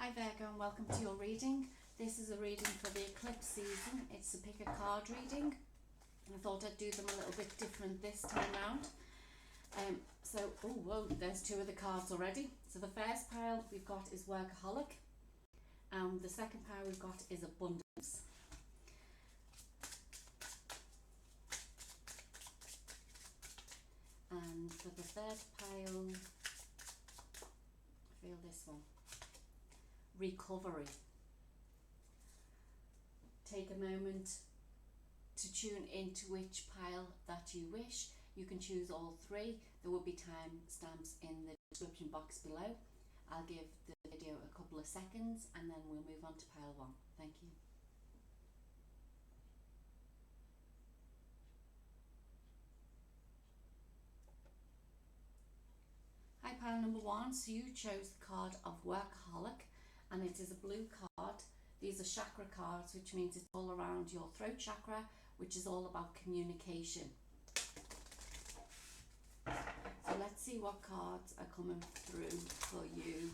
Hi Virgo and welcome to your reading. This is a reading for the eclipse season. It's a pick a card reading. I thought I'd do them a little bit different this time round. There's two of the cards already. So the first pile we've got is workaholic. And the second pile we've got is abundance. And for the third pile, I feel this one. Recovery. Take a moment to tune into which pile that you wish. You can choose all three. There will be time stamps in the description box below. I'll give the video a couple of seconds and then we'll move on to pile one. Thank you. Hi, pile number one. So you chose the card of workaholic, and it is a blue card. These are chakra cards, which means it's all around your throat chakra, which is all about communication. So let's see what cards are coming through for you,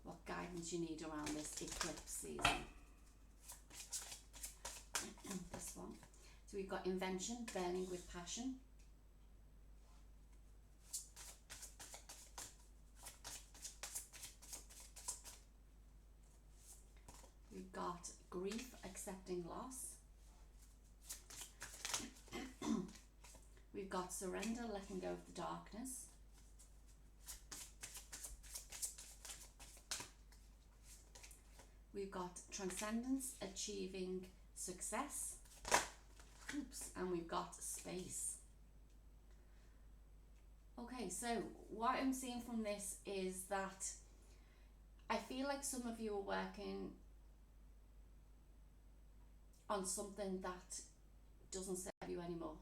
what guidance you need around this eclipse season. This one. So we've got invention, burning with passion. We've got grief, accepting loss. We've got surrender, letting go of the darkness. We've got transcendence, achieving success. And we've got space. Okay, so what I'm seeing from this is that I feel like some of you are working on something that doesn't serve you anymore,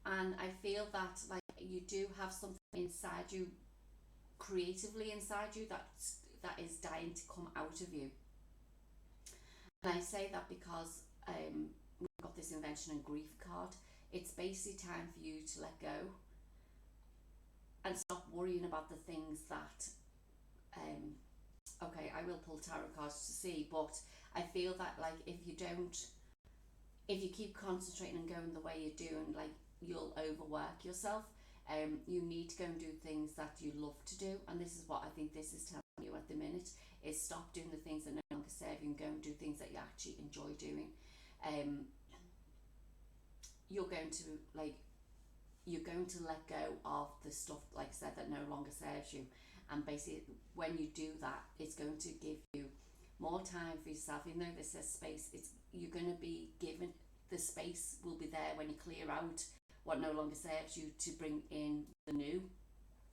and I feel that like you do have something inside you, creatively inside you, that is dying to come out of you. And I say that because we've got this invention and grief card. It's basically time for you to let go and stop worrying about the things that okay, I will pull tarot cards to see, but I feel that like if you keep concentrating and going the way you're doing, like you'll overwork yourself. You need to go and do things that you love to do, and this is what I think this is telling you at the minute, is stop doing the things that no longer serve you and go and do things that you actually enjoy doing. You're going to let go of the stuff, like I said, that no longer serves you. And basically, when you do that, it's going to give you more time for yourself. Even though this says space, you're going to be given the space. Will be there when you clear out what no longer serves you to bring in the new,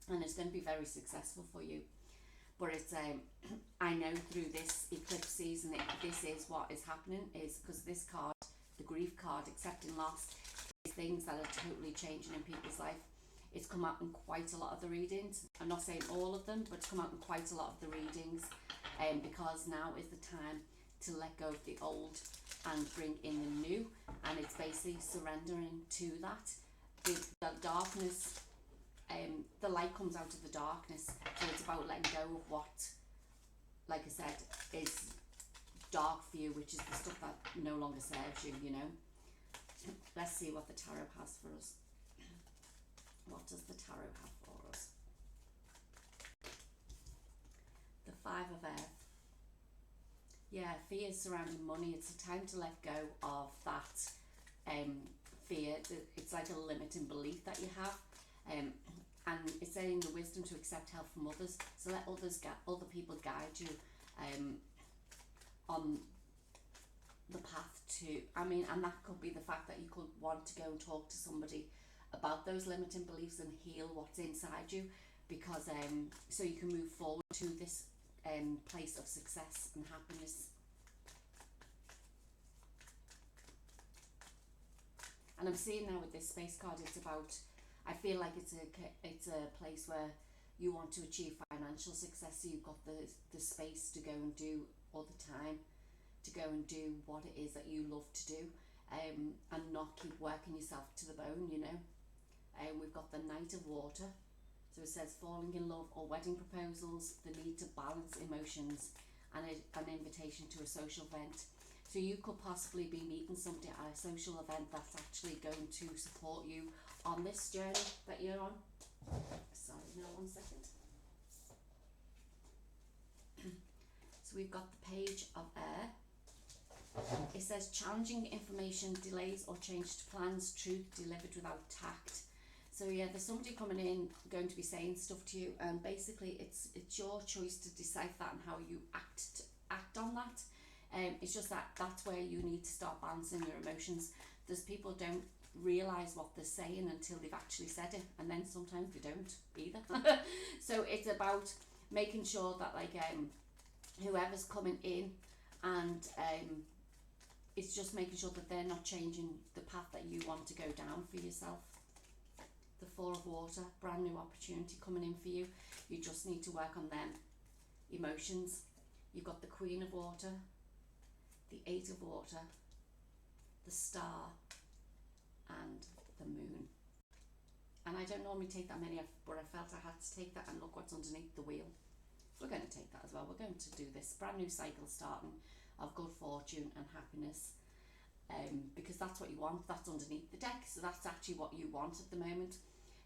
and it's going to be very successful for you. But it's I know through this eclipse season, this is what is happening, is because this card, the grief card, accepting loss, is things that are totally changing in people's life. It's come out in quite a lot of the readings. I'm not saying all of them, but it's come out in quite a lot of the readings, because now is the time to let go of the old and bring in the new, and it's basically surrendering to that. The darkness, the light comes out of the darkness, so it's about letting go of what, like I said, is dark for you, which is the stuff that no longer serves you, you know. Let's see what the tarot has for us. What does the tarot have for us? The Five of Earth. Yeah, fear surrounding money. It's a time to let go of that fear. It's like a limiting belief that you have. And it's saying the wisdom to accept help from others. So let other people guide you on the path to, and that could be the fact that you could want to go and talk to somebody about those limiting beliefs and heal what's inside you, because so you can move forward to this place of success and happiness. And I'm seeing now with this space card, it's about, I feel like it's a place where you want to achieve financial success, so you've got the space to go and do all the time, to go and do what it is that you love to do, and not keep working yourself to the bone, you know. We've got the Knight of Water, So it says falling in love or wedding proposals, the need to balance emotions, and an invitation to a social event. So you could possibly be meeting somebody at a social event that's actually going to support you on this journey that you're on. Sorry, now 1 second. So we've got the Page of Air. It says challenging information, delays or changed plans, truth delivered without tact. So yeah, there's somebody coming in going to be saying stuff to you, and basically it's your choice to decipher that and how you act on that. It's just that's where you need to start balancing your emotions. There's people don't realise what they're saying until they've actually said it, and then sometimes they don't either. So it's about making sure that whoever's coming in, and it's just making sure that they're not changing the path that you want to go down for yourself. The Four of Water, brand new opportunity coming in for you. You just need to work on them emotions. You've got the Queen of Water, the Eight of Water, the Star, and the Moon. And I don't normally take that many, but I felt I had to take that, and look what's underneath the wheel. We're going to take that as well. We're going to do this brand new cycle starting of good fortune and happiness, because that's what you want. That's underneath the deck, so that's actually what you want at the moment.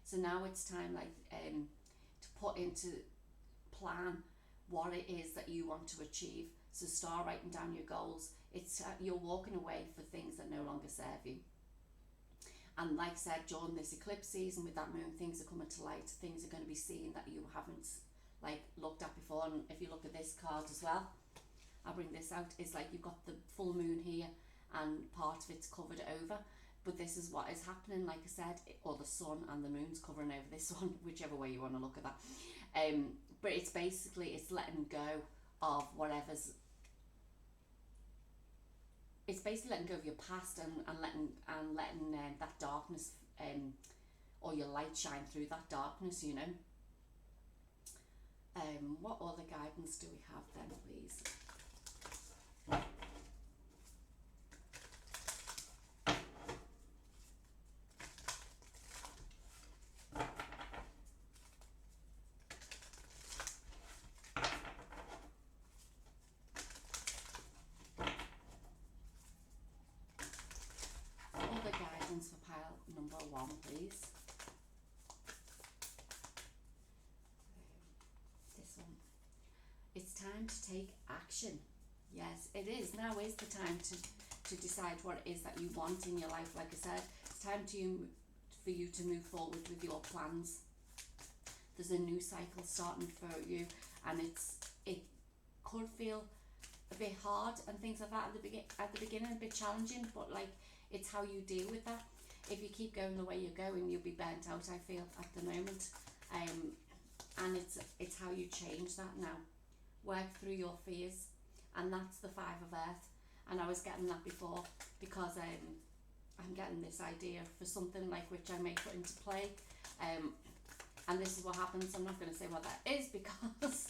So now it's time to put into plan what it is that you want to achieve. So start writing down your goals. It's you're walking away for things that no longer serve you. And like I said, during this eclipse season with that moon, things are coming to light. Things are going to be seen that you haven't looked at before. And if you look at this card as well, I'll bring this out. It's like you've got the full moon here and part of it's covered over, but this is what is happening, like I said, or the sun and the moon's covering over this one, whichever way you want to look at that. But it's basically, it's letting go of whatever's, it's basically letting go of your past and letting that darkness or your light shine through that darkness, you know. What other guidance do we have then, please? Other guidance for pile number 1, please. This one. It's time to take action. Yes, it is. Now is the time to decide what it is that you want in your life. Like I said, it's time for you to move forward with your plans. There's a new cycle starting for you, and it could feel a bit hard and things like that at the beginning, a bit challenging, but it's how you deal with that. If you keep going the way you're going, you'll be burnt out, I feel, at the moment. And it's how you change that now. Work through your fears, and that's the 5 of Earth. And I was getting that before because I'm getting this idea for something which I may put into play. And this is what happens. I'm not going to say what that is because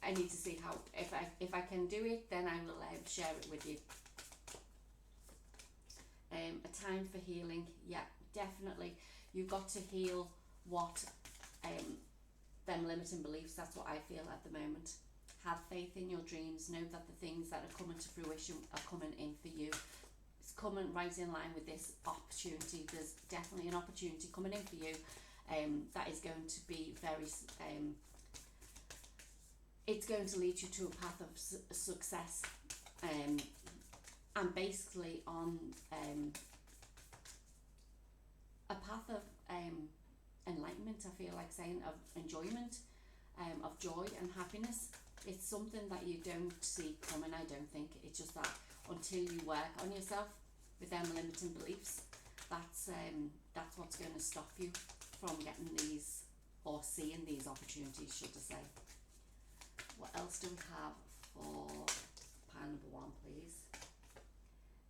I need to see how, if I can do it, then I will share it with you. A time for healing. Yeah, definitely. You've got to heal what them limiting beliefs. That's what I feel at the moment. Have faith in your dreams. Know that the things that are coming to fruition are coming in for you. It's coming right in line with this opportunity. There's definitely an opportunity coming in for you that is going to be very it's going to lead you to a path of success, and basically on a path of enlightenment, I feel like saying, of enjoyment, of joy and happiness. It's something that you don't see coming, I don't think. It's just that until you work on yourself with them limiting beliefs, that's what's going to stop you from getting these, or seeing these opportunities, should I say. What else do we have for pile number 1, please?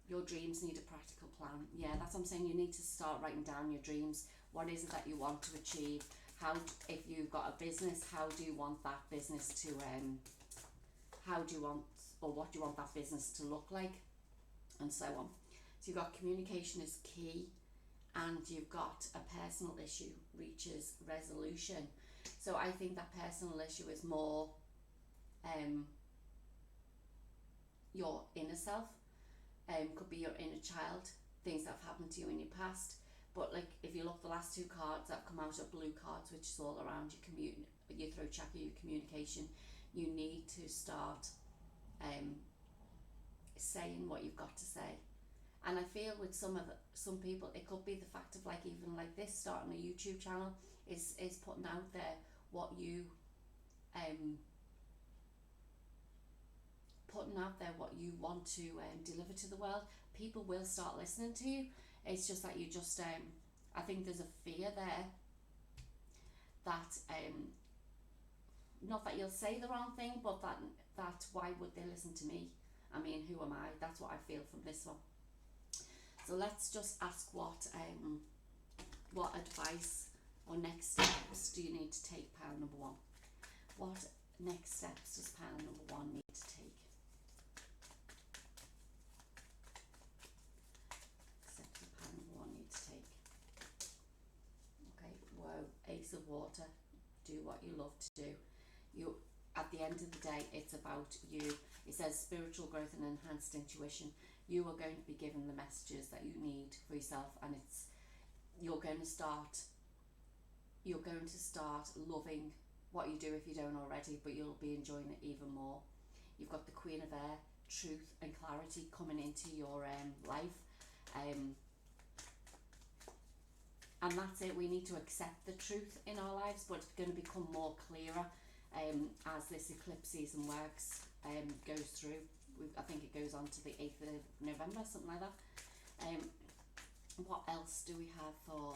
Your dreams need a practical plan. Yeah, that's what I'm saying. You need to start writing down your dreams. What is it that you want to achieve? If you've got a business, how do you want that business to, what do you want that business to look like? And so on. So you've got communication is key, and you've got a personal issue reaches resolution. So I think that personal issue is more your inner self, could be your inner child, things that have happened to you in your past. But like if you look, the last two cards that have come out are blue cards, which is all around your throat chakra, your communication. You need to start saying what you've got to say. And I feel with some people, it could be the fact of like, even like this, starting a YouTube channel is putting out there what you want to deliver to the world. People will start listening to you. It's just that you just I think there's a fear there that not that you'll say the wrong thing, but that why would they listen to me? I mean, who am I? That's what I feel from this one. So let's just ask what advice or next steps do you need to take, pile number one? What next steps does pile number one need to take? Steps that pile number one need to take. Okay, whoa, Ace of Water. Do what you love to do. You, at the end of the day, it's about you. It says spiritual growth and enhanced intuition. You are going to be given the messages that you need for yourself, and you're going to start loving what you do if you don't already, but you'll be enjoying it even more. You've got the Queen of Air, truth and clarity coming into your life, and that's it. We need to accept the truth in our lives, but it's going to become more clearer as this eclipse season goes through. I think it goes on to the 8th of November, something like that. What else do we have for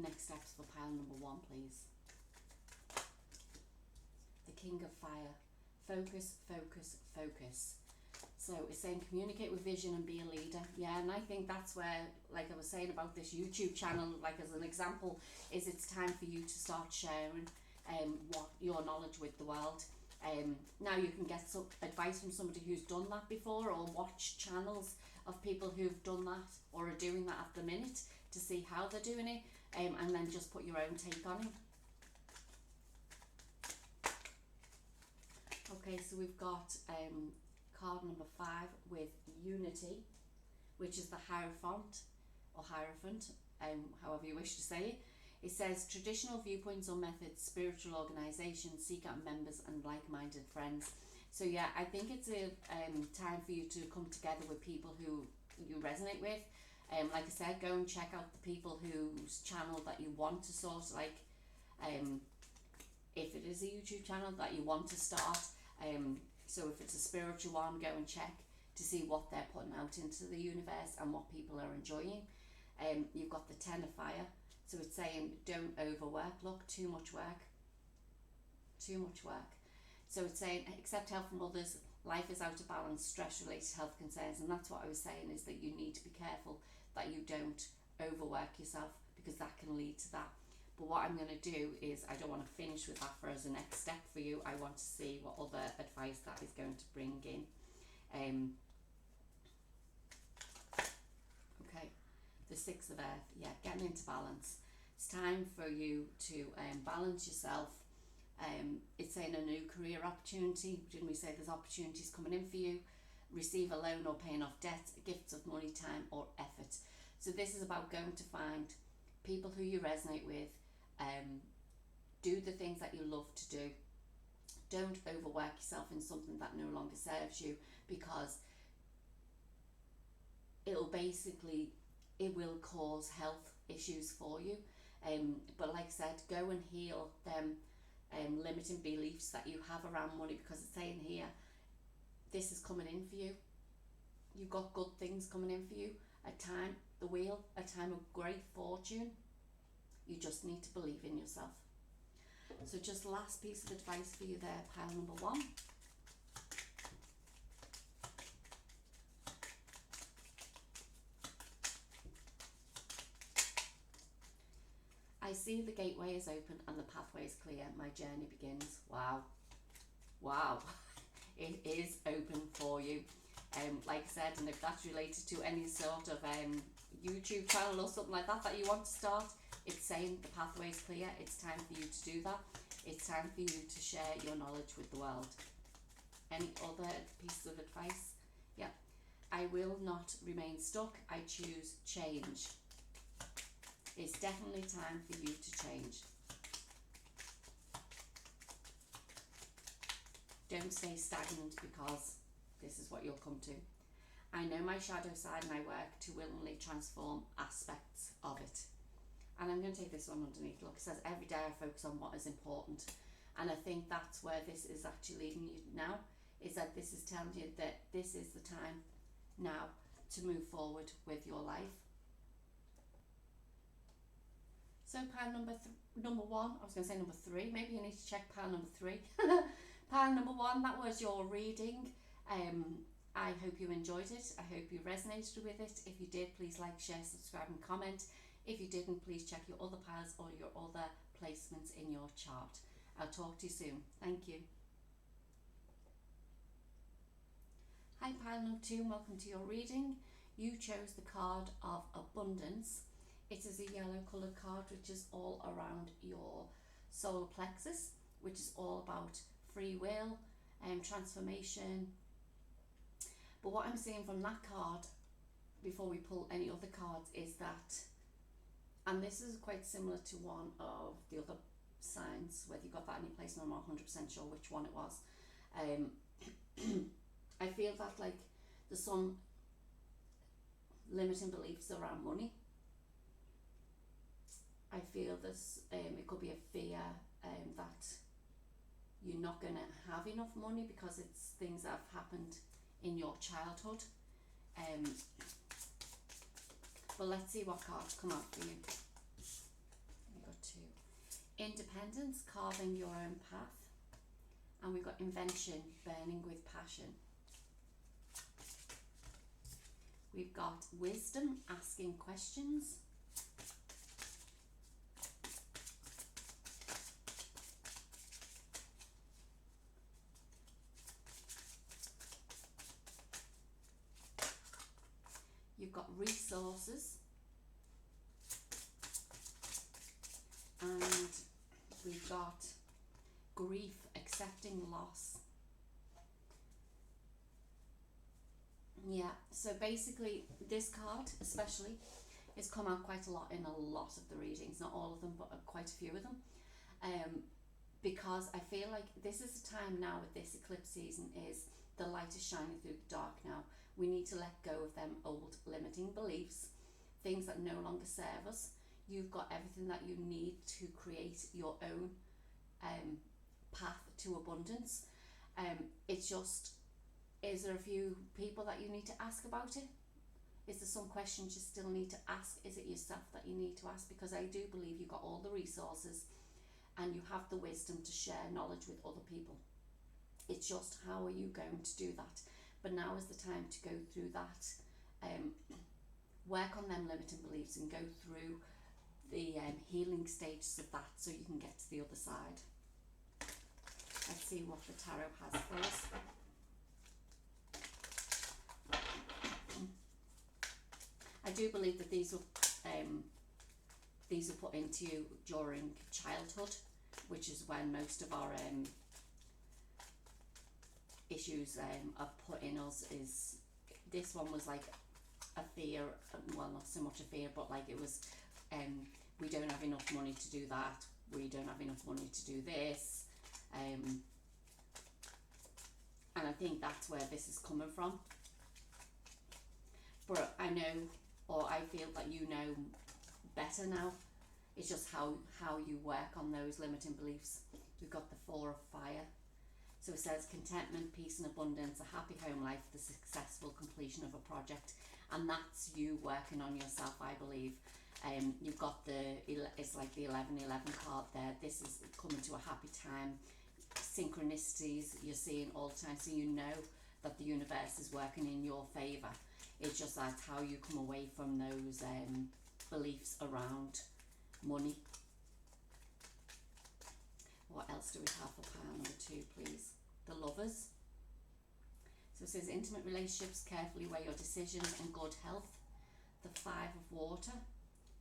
next steps for pile number one, please? The King of Fire. Focus, focus, focus. So it's saying communicate with vision and be a leader. Yeah, and I think that's where, like I was saying about this YouTube channel, like as an example, is it's time for you to start sharing what your knowledge with the world. Now you can get some advice from somebody who's done that before, or watch channels of people who've done that or are doing that at the minute to see how they're doing it, and then just put your own take on it. Okay, so we've got card number 5 with Unity, which is the Hierophant, or Hierophant, however you wish to say it. It says traditional viewpoints or methods, spiritual organisations, seek out members and like-minded friends. So yeah, I think it's a time for you to come together with people who you resonate with. Like I said, go and check out the people whose channel that you want to sort of like, if it is a YouTube channel that you want to start, so if it's a spiritual one, go and check to see what they're putting out into the universe and what people are enjoying. You've got the Ten of Fire. So it's saying don't overwork. Look, too much work. Too much work. So it's saying accept help from others. Life is out of balance, stress-related health concerns. And that's what I was saying, is that you need to be careful that you don't overwork yourself, because that can lead to that. But what I'm going to do is, I don't want to finish with that for as a next step for you. I want to see what other advice that is going to bring in. Okay, the Six of Earth. Yeah, getting into balance. It's time for you to balance yourself. It's saying a new career opportunity. Didn't we say there's opportunities coming in for you? Receive a loan or paying off debt, gifts of money, time or effort. So this is about going to find people who you resonate with. Do the things that you love to do. Don't overwork yourself in something that no longer serves you, because it will cause health issues for you. But like I said, go and heal them limiting beliefs that you have around money, because it's saying here, this is coming in for you. You've got good things coming in for you. A time, the wheel, a time of great fortune. You just need to believe in yourself. So just last piece of advice for you there, pile number 1. I see the gateway is open and the pathway is clear. My journey begins. Wow. Wow. It is open for you. Like I said, and if that's related to any sort of YouTube channel or something like that you want to start, it's saying the pathway is clear. It's time for you to do that. It's time for you to share your knowledge with the world. Any other pieces of advice? Yeah. I will not remain stuck. I choose change. It's definitely time for you to change. Don't stay stagnant, because this is what you'll come to. I know my shadow side and I work to willingly transform aspects of it. And I'm going to take this one underneath. Look, it says every day I focus on what is important. And I think that's where this is actually leading you now, is that this is telling you that this is the time now to move forward with your life. So pile number one, I was going to say number three, maybe you need to check pile number three. Pile number one, that was your reading. I hope you enjoyed it. I hope you resonated with it. If you did, please like, share, subscribe and comment. If you didn't, please check your other piles or your other placements in your chart. I'll talk to you soon. Thank you. Hi, pile number two, and welcome to your reading. You chose the card of abundance. It is a yellow coloured card, which is all around your solar plexus, which is all about free will and transformation. But what I'm seeing from that card, before we pull any other cards, is that, and this is quite similar to one of the other signs, whether you got that any place, and I'm not 100% sure which one it was. I feel that like there's some limiting beliefs around money. I feel this, it could be a fear that you're not going to have enough money because it's things that have happened in your childhood. But let's see what cards come out for you. We've got two. Independence, carving your own path. And we've got invention, burning with passion. We've got wisdom, asking questions. You've got resources, and we've got grief, accepting loss. Yeah, so basically this card especially has come out quite a lot in a lot of the readings, not all of them, but quite a few of them, because I feel like this is the time now with this eclipse season, is the light is shining through the dark now. We need to let go of them old limiting beliefs, things that no longer serve us. You've got everything that you need to create your own path to abundance. It's just, is there a few people that you need to ask about it? Is there some questions you still need to ask? Is it yourself that you need to ask? Because I do believe you've got all the resources and you have the wisdom to share knowledge with other people. It's just, how are you going to do that? But now is the time to go through that, work on them limiting beliefs and go through the healing stages of that so you can get to the other side. Let's see what the tarot has for us. I do believe that these were put into you during childhood, which is when most of our issues are put in us. Is this one was like a fear, well, not so much a fear, but like it was, we don't have enough money to do that, we don't have enough money to do this, and I think that's where this is coming from. But I know, or I feel that you know better now. It's just how you work on those limiting beliefs. We've got the Four of Fire. So it says contentment, peace and abundance, a happy home life, the successful completion of a project. And that's you working on yourself, I believe. You've got it's like the 1111 card there. This is coming to a happy time. Synchronicities you're seeing all the time. So you know that the universe is working in your favour. It's just that's how you come away from those beliefs around money. What else do we have for pile number two, please? The Lovers. So it says intimate relationships, carefully weigh your decisions, and good health. the 5 of Water.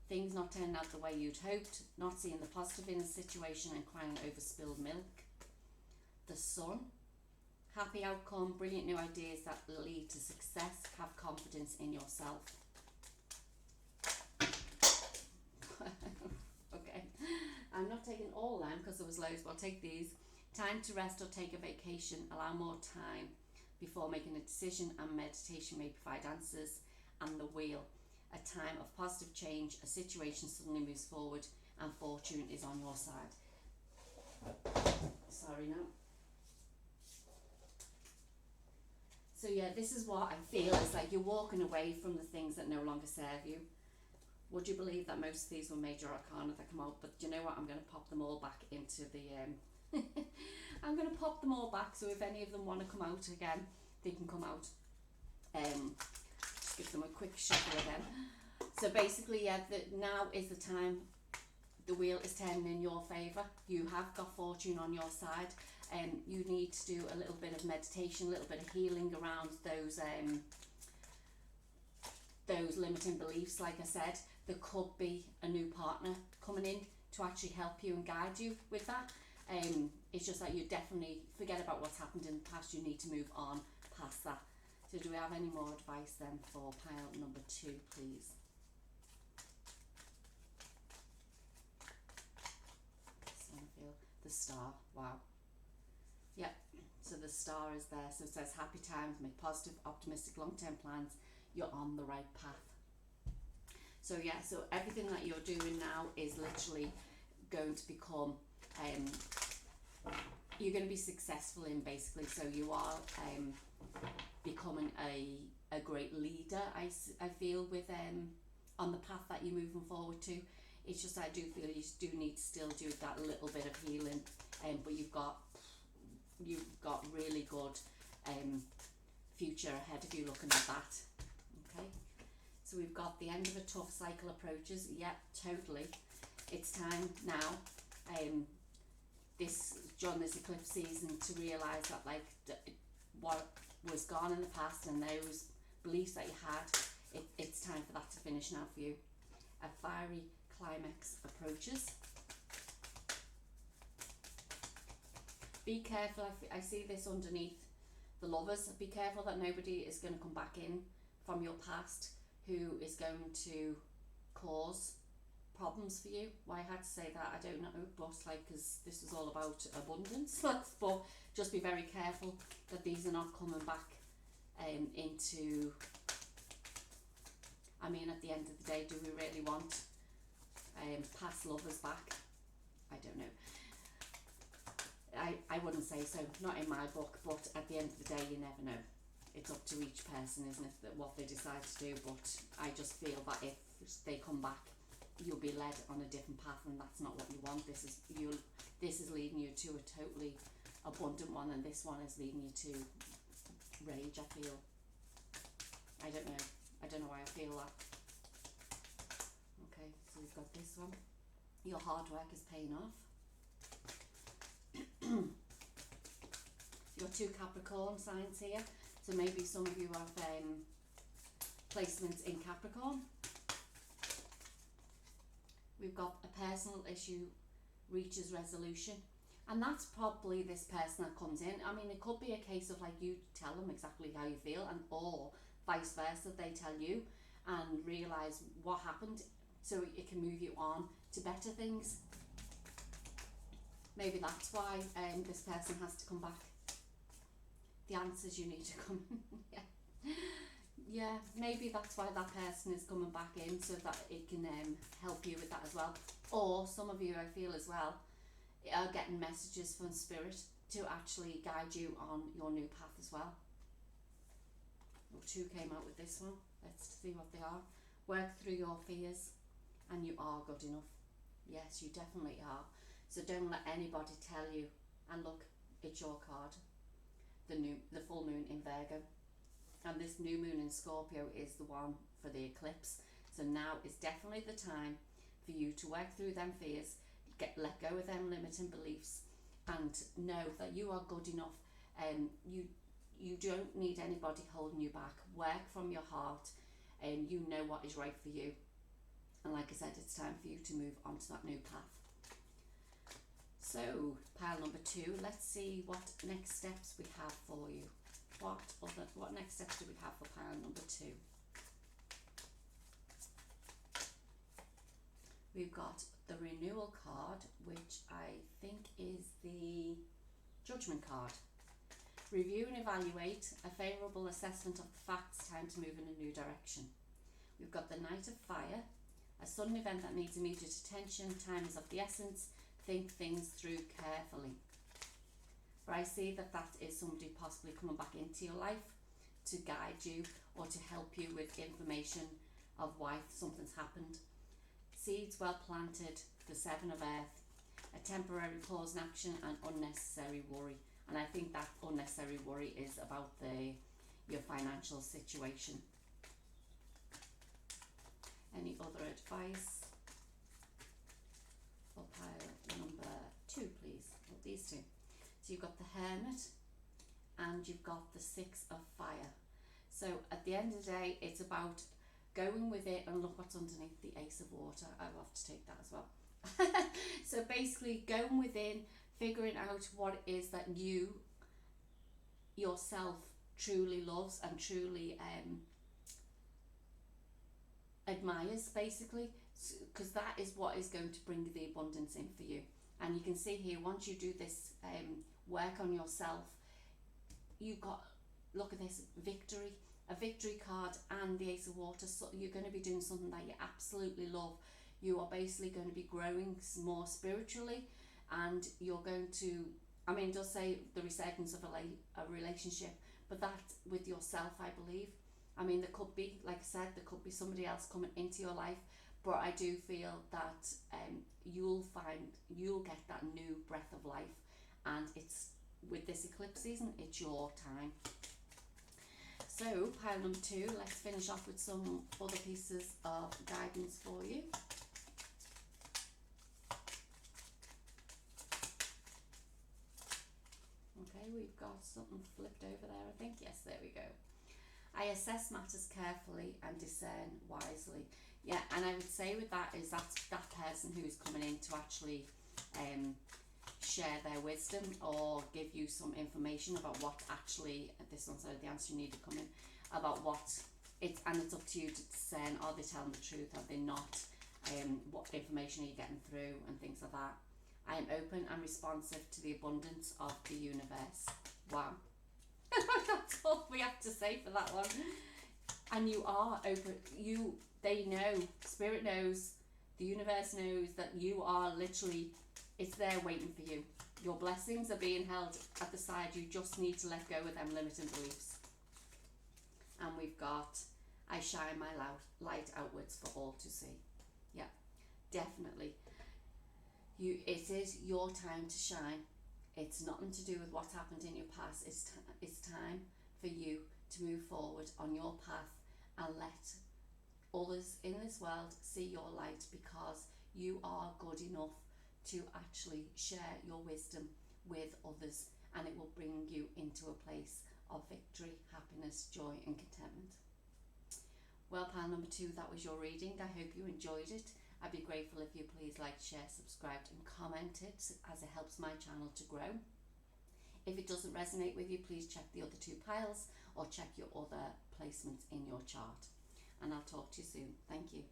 Things not turning out the way you'd hoped, not seeing the positive in the situation and crying over spilled milk. The Sun. Happy outcome, brilliant new ideas that lead to success. Have confidence in yourself. Okay, I'm not taking all them because there was loads, but I'll take these. Time to rest or take a vacation. Allow more time before making a decision, and meditation may provide answers. And the Wheel. A time of positive change. A situation suddenly moves forward and fortune is on your side. Sorry now. So yeah, this is what I feel is like you're walking away from the things that no longer serve you. Would you believe that most of these were major arcana that come out? But do you know what? I'm going to pop them all back into the... I'm going to pop them all back, so if any of them want to come out again, they can come out. Just give them a quick shuffle again. So basically, yeah, now is the time. The wheel is turning in your favour. You have got fortune on your side. You need to do a little bit of meditation, a little bit of healing around those limiting beliefs. Like I said, there could be a new partner coming in to actually help you and guide you with that. It's just that you definitely forget about what's happened in the past. You need to move on past that. So do we have any more advice then for pile number 2, please? So I feel the Star. Wow. Yep. So the Star is there. So it says happy times, make positive, optimistic, long-term plans. You're on the right path. So yeah, so everything that you're doing now is literally going to become, you're going to be successful in, basically. So you are becoming a great leader, I feel, with on the path that you're moving forward to. It's just I do feel you do need to still do that little bit of healing, but you've got really good future ahead of you looking at that. Okay, so we've got the end of a tough cycle approaches. Yep, totally. It's time now, during this eclipse season, to realise that what was gone in the past and those beliefs that you had, it's time for that to finish now for you. A fiery climax approaches. Be careful. I see this underneath the Lovers. Be careful that nobody is going to come back in from your past who is going to cause problems for you. Why I had to say that, I don't know, but because this is all about abundance. But just be very careful that these are not coming back into... I mean, at the end of the day, do we really want past lovers back? I don't know. I wouldn't say so, not in my book, but at the end of the day, you never know. It's up to each person, isn't it, that what they decide to do. But I just feel that if they come back, you'll be led on a different path, and that's not what you want. This is leading you to a totally abundant one, and this one is leading you to rage, I feel. I don't know why I feel that. Okay, so we've got this one. Your hard work is paying off. You've got 2 Capricorn signs here, so maybe some of you have placements in Capricorn. We've got a personal issue reaches resolution, and that's probably this person that comes in. I mean, it could be a case of like you tell them exactly how you feel, and or vice versa, they tell you and realise what happened, so it can move you on to better things. Maybe that's why this person has to come back. The answers you need to come. Yeah, maybe that's why that person is coming back in, so that it can help you with that as well. Or some of you, I feel as well, are getting messages from Spirit to actually guide you on your new path as well. 2 came out with this one. Let's see what they are. Work through your fears, and you are good enough. Yes, you definitely are. So don't let anybody tell you. And look, it's your card. The full moon in Virgo, and this new moon in Scorpio is the one for the eclipse. So now is definitely the time for you to work through them fears, let go of them limiting beliefs, and know that you are good enough. You don't need anybody holding you back. Work from your heart. and you know what is right for you. And like I said, it's time for you to move on to that new path. So, pile number 2, let's see what next steps we have for you. What next steps do we have for pile number 2? We've got the renewal card, which I think is the judgment card. Review and evaluate, a favourable assessment of the facts, time to move in a new direction. We've got the Knight of Fire, a sudden event that needs immediate attention, time is of the essence, think things through carefully. But I see that that is somebody possibly coming back into your life to guide you or to help you with information of why something's happened. Seeds well planted, the 7 of Earth, a temporary pause in action and unnecessary worry. And I think that unnecessary worry is about your financial situation. Any other advice for pile number 2, please? Well, these 2. So you've got the Hermit and you've got the 6 of Fire. So at the end of the day, it's about going with it, and look what's underneath the Ace of Water. I'll have to take that as well. So basically going within, figuring out what it is that you yourself truly loves and truly admires, basically, because that is what is going to bring the abundance in for you. And you can see here, once you do this work on yourself, you've got, look at this, victory, a victory card and the Ace of Water. So you're going to be doing something that you absolutely love. You are basically going to be growing more spiritually, and you're going to, I mean, it does say the resurgence of a relationship, but that with yourself, I believe. I mean, there could be, like I said, there could be somebody else coming into your life, but I do feel that you'll get that new breath of life, and it's, with this eclipse season, it's your time. So, pile number 2, let's finish off with some other pieces of guidance for you. Okay, we've got something flipped over there, I think. Yes, there we go. I assess matters carefully and discern wisely. Yeah, and I would say with that is that's that person who's coming in to actually share their wisdom or give you some information about what actually, this one's the answer you need to come in, about what it's, and it's up to you to discern, are they telling the truth, are they not, what information are you getting through, and things like that. I am open and responsive to the abundance of the universe. Wow. That's all we have to say for that one. And you are open, they know, Spirit knows, the universe knows that you are literally, it's there waiting for you. Your blessings are being held at the side. You just need to let go of them limiting beliefs. And we've got, I shine my light outwards for all to see. Yeah, definitely. It is your time to shine. It's nothing to do with what's happened in your past. It's time for you to move forward on your path and let others in this world see your light, because you are good enough to actually share your wisdom with others, and it will bring you into a place of victory, happiness, joy and contentment. Well, pile number 2, that was your reading. I hope you enjoyed it. I'd be grateful if you please like, share, subscribe and comment it, as it helps my channel to grow. If it doesn't resonate with you, please check the other 2 piles or check your other placements in your chart. And I'll talk to you soon. Thank you.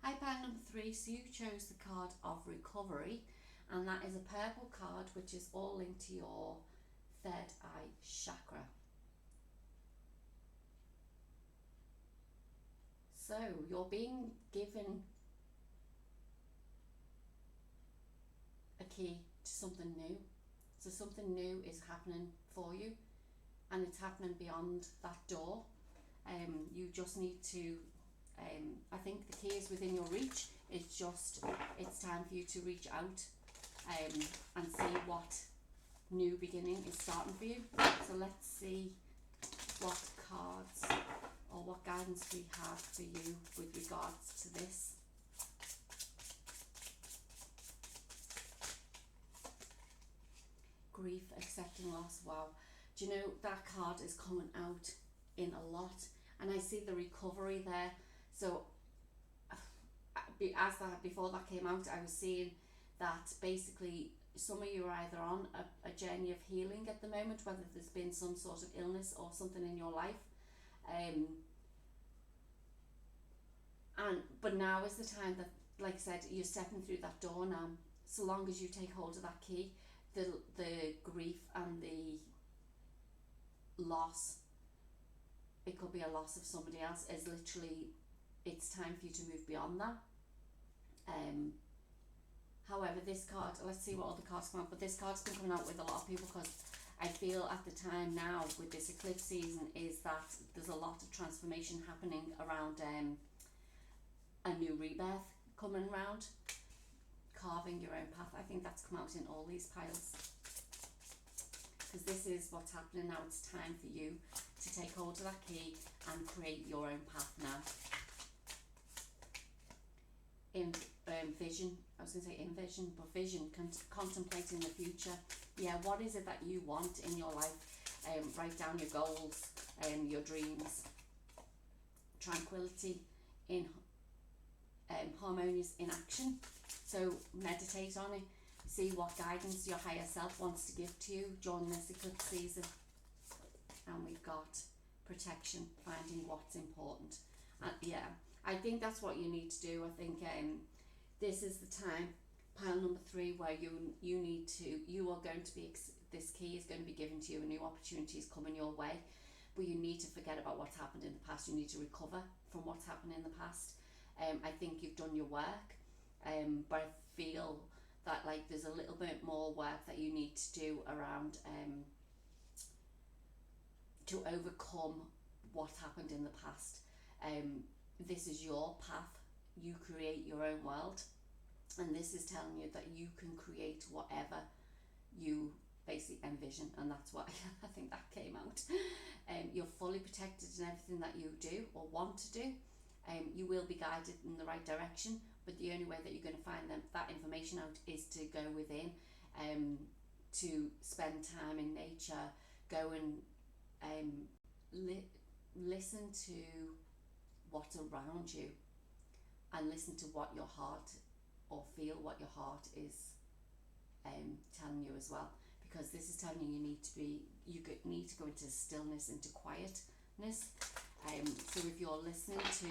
Hi, pile number 3. So you chose the card of recovery, and that is a purple card which is all linked to your 3rd eye chakra. So you're being given a key to something new. So something new is happening for you, and it's happening beyond that door. You just need to, I think the key is within your reach. It's time for you to reach out and see what new beginning is starting for you. So let's see what cards or what guidance we have for you with regards to this. Grief, accepting loss. Wow. Do you know that card is coming out in a lot, and I see the recovery there. So as that before that came out, I was seeing that basically some of you are either on a journey of healing at the moment, whether there's been some sort of illness or something in your life, but now is the time that, like I said, you're stepping through that door now. So long as you take hold of that key, the grief and the loss, it could be a loss of somebody else, is literally, it's time for you to move beyond that. However, this card, let's see what other cards come out, but this card's been coming out with a lot of people, because I feel at the time now with this eclipse season is that there's a lot of transformation happening around a new rebirth coming around, carving your own path. I think that's come out in all these piles, because this is what's happening now. It's time for you to take hold of that key and create your own path now. In vision, I was going to say envision, but vision, contemplating the future. Yeah, what is it that you want in your life? Write down your goals, your dreams. Tranquility in harmonious in action. So meditate on it. See what guidance your higher self wants to give to you during this eclipse season. And we've got protection, finding what's important. Yeah, I think that's what you need to do. I think this is the time, pile number 3, where you are going to be, this key is going to be given to you, a new opportunity is coming your way, but you need to forget about what's happened in the past. You need to recover from what's happened in the past. I think you've done your work, but I feel that like there's a little bit more work that you need to do around to overcome what happened in the past. This is your path. You create your own world, and this is telling you that you can create whatever you basically envision, and that's what I think that came out. You're fully protected in everything that you do or want to do. You will be guided in the right direction, but the only way that you're going to find that information out is to go within, to spend time in nature, go and listen to what's around you, and listen to what your heart, or feel what your heart is telling you as well, because this is telling you you need to go into stillness, into quietness. So if you're listening to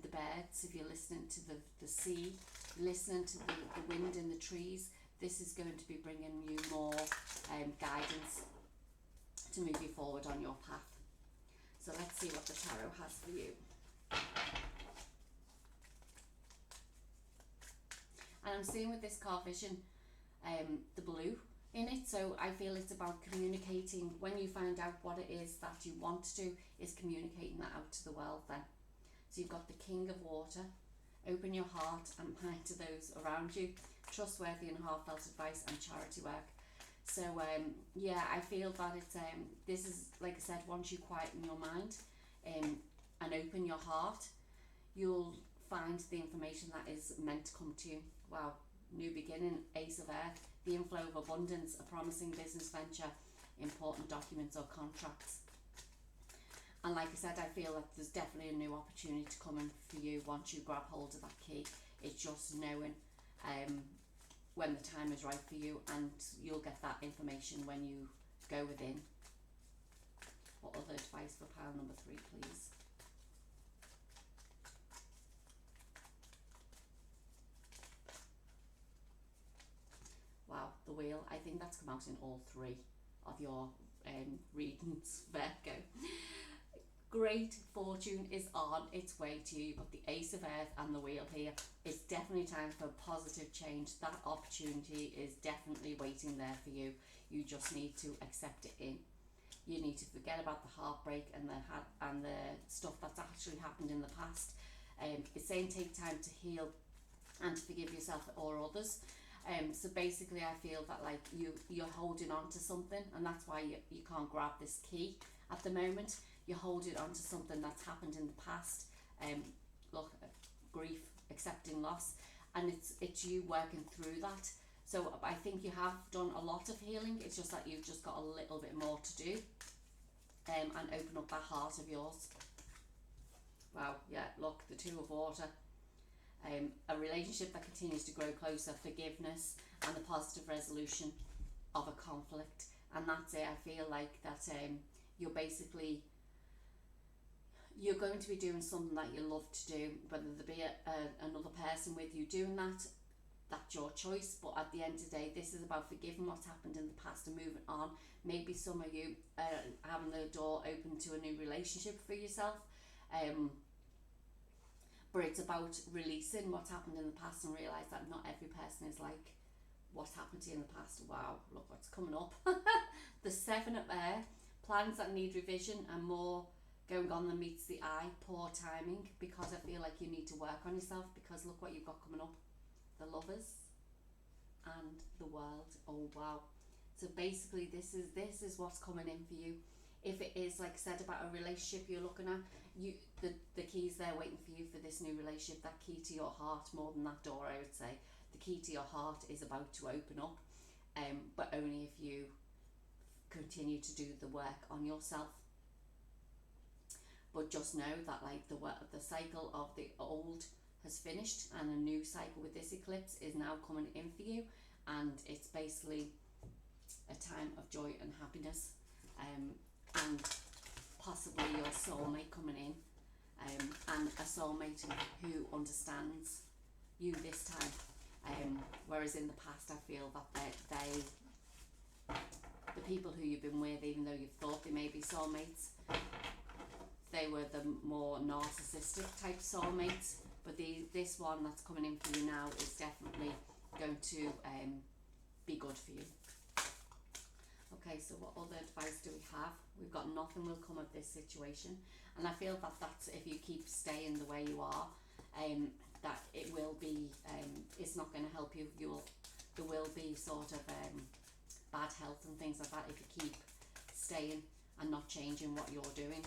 the birds, if you're listening to the sea, listening to the wind in the trees, this is going to be bringing you more guidance to move you forward on your path. So let's see what the tarot has for you. And I'm seeing with this card vision, the blue in it. So I feel it's about communicating. When you find out what it is that you want to do, is communicating that out to the world then. So you've got the King of Water. Open your heart and mind to those around you. Trustworthy and heartfelt advice and charity work. So yeah, I feel that it's this is, like I said, once you quieten your mind and open your heart, you'll find the information that is meant to come to you. Wow, new beginning, Ace of Earth, the inflow of abundance, a promising business venture, important documents or contracts. And like I said, I feel that there's definitely a new opportunity coming for you once you grab hold of that key. It's just knowing when the time is right for you, and you'll get that information when you go within. What other advice for pile number 3, please? Wow, the Wheel. I think that's come out in all 3 of your readings, Virgo. Great fortune is on its way to you. You've got the Ace of Earth and the Wheel here. It's definitely time for positive change. That opportunity is definitely waiting there for you. You just need to accept it in. You need to forget about the heartbreak and the stuff that's actually happened in the past. It's saying take time to heal and to forgive yourself or others. So basically I feel that like you're holding on to something, and that's why you can't grab this key at the moment. You're holding on to something that's happened in the past. Look, grief, accepting loss, and it's you working through that. So I think you have done a lot of healing. It's just that you've just got a little bit more to do. and open up that heart of yours. Wow, yeah, look, the Two of Water. A relationship that continues to grow closer, forgiveness, and the positive resolution of a conflict. And that's it. I feel like that you're basically, you're going to be doing something that you love to do, whether there be another person with you doing that, that's your choice. But at the end of the day, this is about forgiving what's happened in the past and moving on. Maybe some of you having the door open to a new relationship for yourself, but it's about releasing what's happened in the past and realise that not every person is like what's happened to you in the past. Wow, look what's coming up. The Seven of Air, plans that need revision and more going on than meets the eye. Poor timing, because I feel like you need to work on yourself, because look what you've got coming up. The Lovers and the World. Oh wow. So basically this is what's coming in for you. If it is, like I said, about a relationship you're looking at, the key's there waiting for you for this new relationship. That key to your heart, more than that door, I would say. The key to your heart is about to open up, but only if you continue to do the work on yourself. But just know that like the cycle of the old has finished, and a new cycle with this eclipse is now coming in for you, and it's basically a time of joy and happiness, and possibly your soulmate coming in, and a soulmate who understands you this time, whereas in the past I feel that the people who you've been with, even though you thought they may be soulmates, they were the more narcissistic type soulmates. But this one that's coming in for you now is definitely going to be good for you. Okay, so what other advice do we have? We've got nothing will come of this situation, and I feel that that's if you keep staying the way you are, that it will be it's not going to help you. There will be sort of bad health and things like that if you keep staying and not changing what you're doing.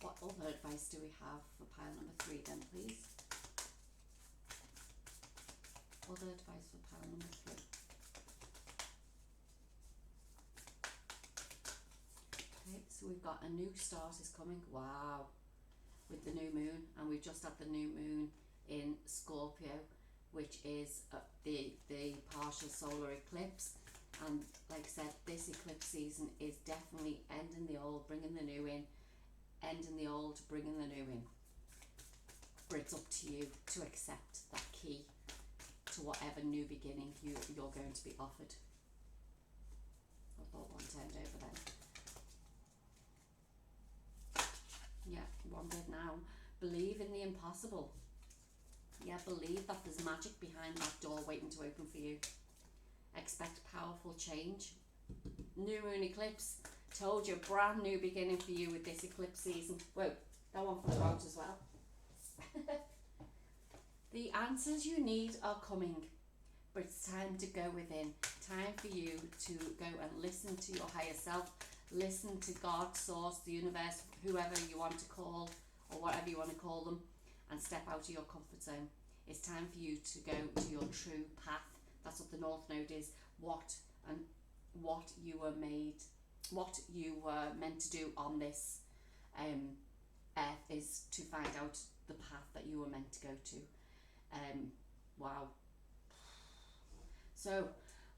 What other advice do we have for pile number 3 then, please? Other advice for pile number 3. Okay, so we've got a new start is coming. Wow. With the new moon, and we've just had the new moon in Scorpio, which is the partial solar eclipse. And like I said, this eclipse season is definitely ending the old, bringing the new in. Ending the old, bringing the new in. But it's up to you to accept that key to whatever new beginning you're going to be offered. I thought one turned over then. Yeah, one did now. Believe in the impossible. Yeah, believe that there's magic behind that door waiting to open for you. Expect powerful change. New moon eclipse. Told you, brand new beginning for you with this eclipse season. Whoa, that one flew out as well. The answers you need are coming, but it's time to go within. Time for you to go and listen to your higher self. Listen to God, Source, the universe, whoever you want to call, or whatever you want to call them, and step out of your comfort zone. It's time for you to go to your true path. That's what the North Node is. What you were made, what you were meant to do on this earth is to find out the path that you were meant to go to. Wow. So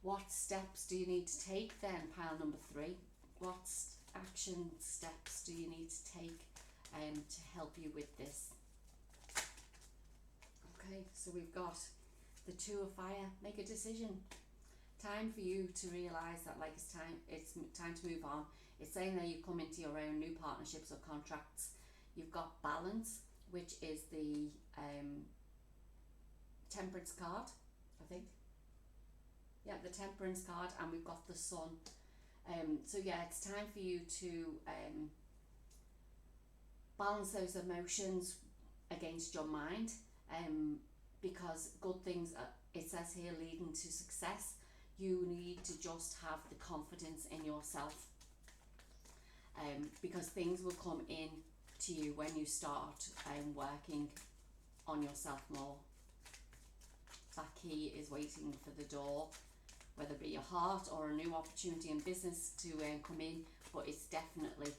what steps do you need to take then, pile number 3? What action steps do you need to take to help you with this? Okay, so we've got the 2 of Fire. Make a decision. Time for you to realise that like it's time to move on. It's saying that you come into your own new partnerships or contracts. You've got Balance, which is the Temperance card, I think. Yeah, the Temperance card, and we've got the Sun. So yeah, it's time for you to balance those emotions against your mind, because good things, it says here, leading to success. You need to just have the confidence in yourself, because things will come in to you when you start working on yourself more. That key is waiting for the door whether it be your heart or a new opportunity in business to come in, but it's definitely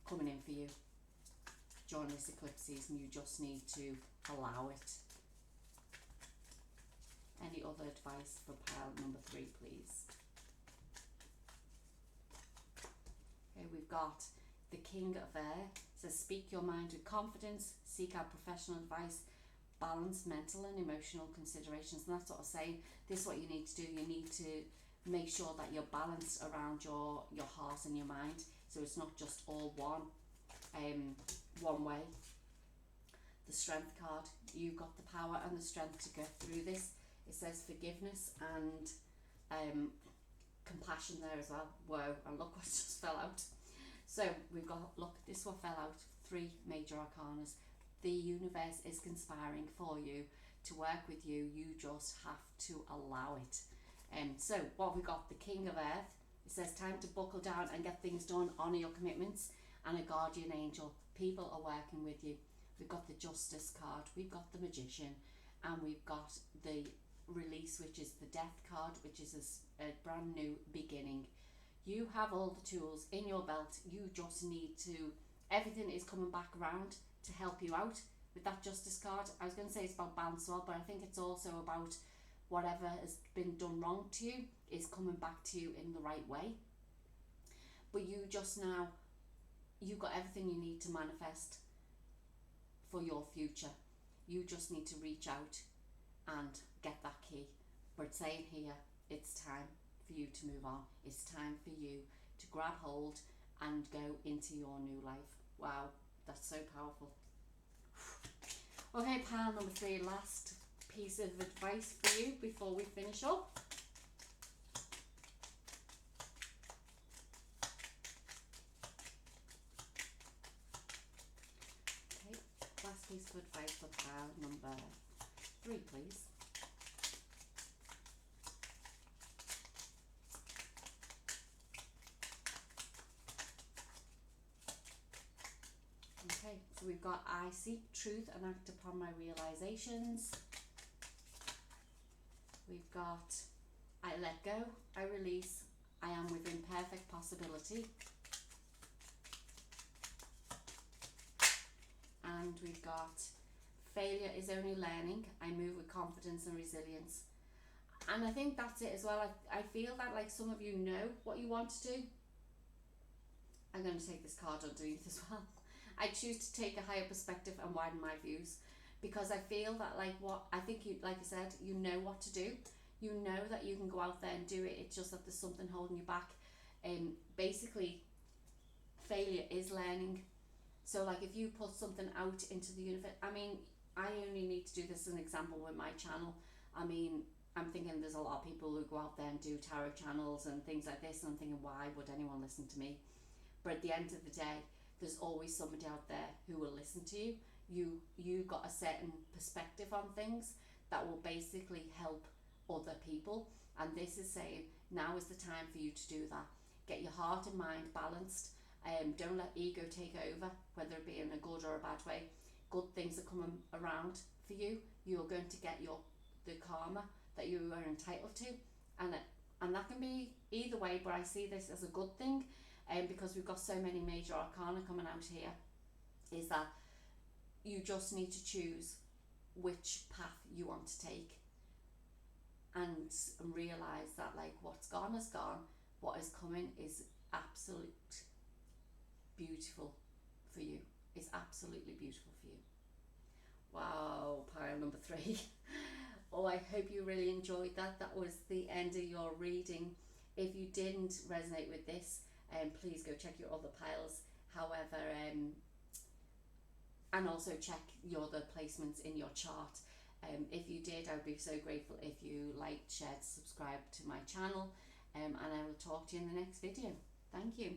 coming in for you during this eclipse season. You just need to allow it. Any other advice for pile number 3, please? Okay, we've got the King of Air. It says, speak your mind with confidence, seek out professional advice, balance mental and emotional considerations. And that's what I'm saying. This is what you need to do. You need to make sure that you're balanced around your heart and your mind, so it's not just all one way. The Strength card, you've got the power and the strength to get through this. It says forgiveness and compassion there as well. Whoa, and look what just fell out. So we've got, look, this one fell out, 3 major arcanas. The universe is conspiring for you to work with you. You just have to allow it. So what we got, the King of Earth. It says time to buckle down and get things done, honour your commitments, and a guardian angel. People are working with you. We've got the Justice card, we've got the Magician, and we've got the Release, which is the Death card, which is a brand new beginning. You have all the tools in your belt. You just need to, everything is coming back around to help you out. With that Justice card, I was going to say it's about balance as well, but I think it's also about whatever has been done wrong to you is coming back to you in the right way. But you just now, you've got everything you need to manifest for your future. You just need to reach out and get that key. But it's saying here, it's time for you to move on. It's time for you to grab hold and go into your new life. Wow, that's so powerful. Okay, pile number 3, last piece of advice for you before we finish up. Okay, last piece of advice for pile number 3, please. Okay, so we've got I seek truth and act upon my realizations. We've got I let go, I release, I am within perfect possibility. And we've got failure is only learning, I move with confidence and resilience. And I think that's it as well. I feel that like some of you know what you want to do. I'm going to take this card underneath as well. I choose to take a higher perspective and widen my views, because I feel that like what I think you, like I said, you know what to do. You know that you can go out there and do it. It's just that there's something holding you back. Basically, failure is learning. So like if you put something out into the universe, I mean, I only need to do this as an example with my channel. I mean, I'm thinking there's a lot of people who go out there and do tarot channels and things like this, and I'm thinking, why would anyone listen to me? But at the end of the day, there's always somebody out there who will listen to you. You got a certain perspective on things that will basically help other people, and this is saying now is the time for you to do that. Get your heart and mind balanced. Don't let ego take over, whether it be in a good or a bad way. Good things are coming around for you. You're going to get the karma that you are entitled to, and that can be either way, but I see this as a good thing, because we've got so many major arcana coming out here, is that you just need to choose which path you want to take, and realize that like what's gone is gone, what is coming is absolute beautiful for you. It's absolutely beautiful for you. Wow, pile number 3. Oh, I hope you really enjoyed that. That was the end of your reading. If you didn't resonate with this, please go check your other piles. However, and also check your other placements in your chart. If you did, I would be so grateful if you liked, shared, subscribed to my channel, and I will talk to you in the next video. Thank you.